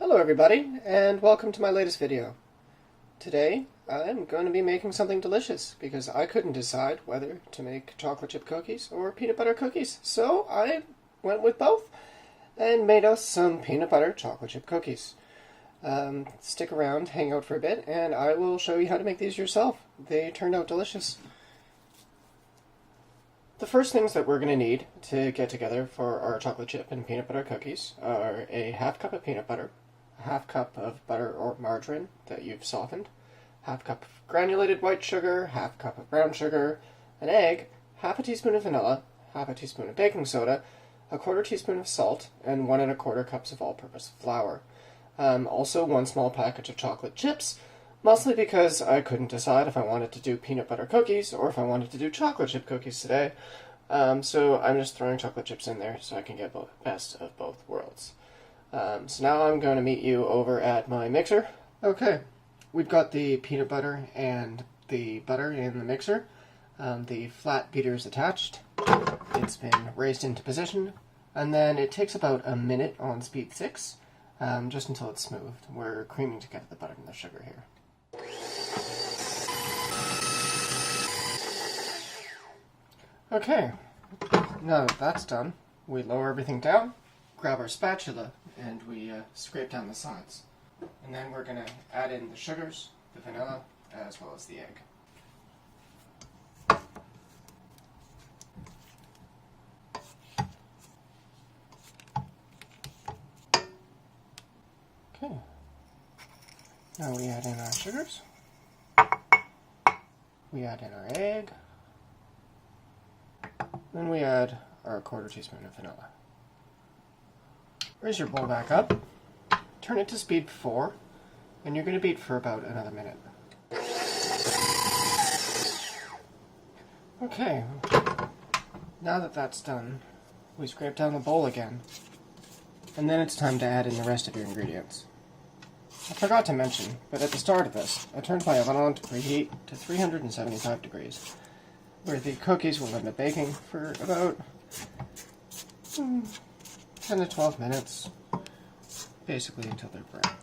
Hello everybody, and welcome to my latest video. Today, I'm going to be making something delicious, because I couldn't decide whether to make chocolate chip cookies or peanut butter cookies, so I went with both, and made us some peanut butter chocolate chip cookies. Stick around, hang out for a bit, and I will show you how to make these yourself. They turned out delicious. The first things that we're going to need to get together for our chocolate chip and peanut butter cookies are a half cup of peanut butter, a half cup of butter or margarine that you've softened, half cup of granulated white sugar, half cup of brown sugar, an egg, half a teaspoon of vanilla, half a teaspoon of baking soda, a quarter teaspoon of salt, and 1 1/4 cups of all-purpose flour. Also 1 small package of chocolate chips, mostly because I couldn't decide if I wanted to do peanut butter cookies or if I wanted to do chocolate chip cookies today. So I'm just throwing chocolate chips in there so I can get the best of both worlds. So now I'm going to meet you over at my mixer. Okay, we've got the peanut butter and the butter in the mixer. The flat beater is attached. It's been raised into position, and then it takes about a minute on speed 6, just until it's smooth. We're creaming together the butter and the sugar here. Okay, now that that's done, we lower everything down, grab our spatula, and we scrape down the sides. And then we're going to add in the sugars, the vanilla, as well as the egg. Okay, now we add in our sugars, we add in our egg, then we add our quarter teaspoon of vanilla. Raise your bowl back up, turn it to speed 4, and you're going to beat for about another minute. Okay, now that that's done, we scrape down the bowl again, and then it's time to add in the rest of your ingredients. I forgot to mention, but at the start of this, I turned my oven on to preheat to 375 degrees, where the cookies will end up baking for about 10 to 12 minutes, basically until they're brown.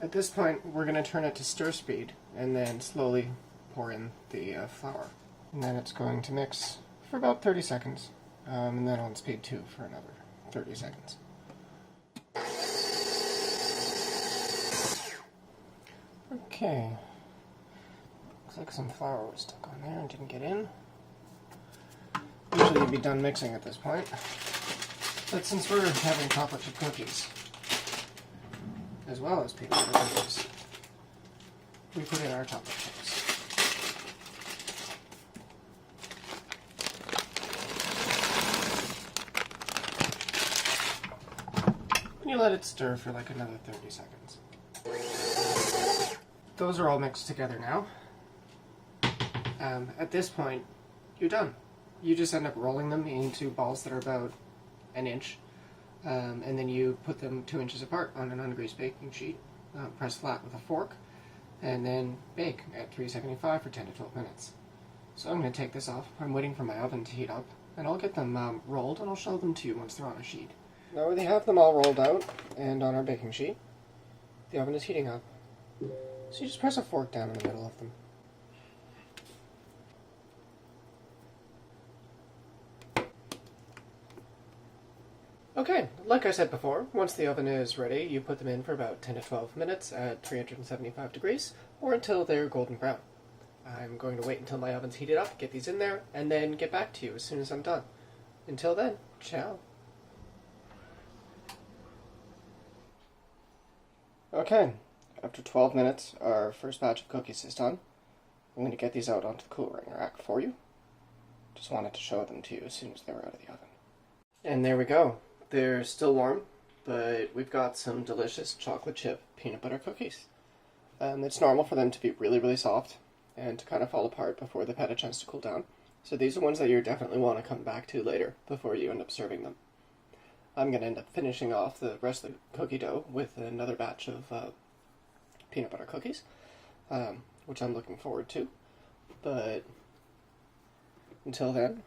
At this point, we're going to turn it to stir speed, and then slowly pour in the flour. And then it's going to mix for about 30 seconds, and then on speed 2 for another 30 seconds. Okay, looks like some flour was stuck on there and didn't get in. Usually you'd be done mixing at this point, but since we're having chocolate chip cookies, as well as peanut butter cookies, we put in our chocolate chips. And you let it stir for like another 30 seconds. Those are all mixed together now. At this point, you're done. You just end up rolling them into balls that are about an inch, and then you put them 2 inches apart on an ungreased baking sheet, press flat with a fork, and then bake at 375 for 10 to 12 minutes. So I'm going to take this off. I'm waiting for my oven to heat up, and I'll get them rolled, and I'll show them to you once they're on a sheet. Now we have them all rolled out and on our baking sheet. The oven is heating up. So you just press a fork down in the middle of them. Okay, like I said before, once the oven is ready, you put them in for about 10 to 12 minutes at 375 degrees, or until they're golden brown. I'm going to wait until my oven's heated up, get these in there, and then get back to you as soon as I'm done. Until then, ciao. Okay, after 12 minutes, our first batch of cookies is done. I'm going to get these out onto the cooling rack for you. Just wanted to show them to you as soon as they were out of the oven. And there we go. They're still warm, but we've got some delicious chocolate chip peanut butter cookies. It's normal for them to be really, really soft and to kind of fall apart before they've had a chance to cool down. So these are ones that you definitely want to come back to later before you end up serving them. I'm going to end up finishing off the rest of the cookie dough with another batch of peanut butter cookies, which I'm looking forward to. But until then,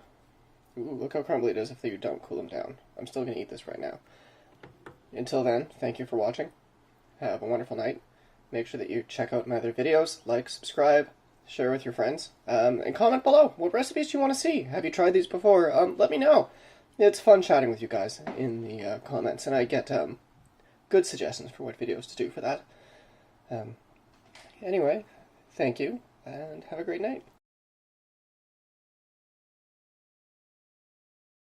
ooh, look how crumbly it is if you don't cool them down. I'm still going to eat this right now. until then, thank you for watching. Have a wonderful night. Make sure that you check out my other videos, like, subscribe, share with your friends, and comment below. What recipes do you want to see? Have you tried these before? Let me know. It's fun chatting with you guys in the comments, and I get good suggestions for what videos to do for that. Anyway, thank you, and have a great night.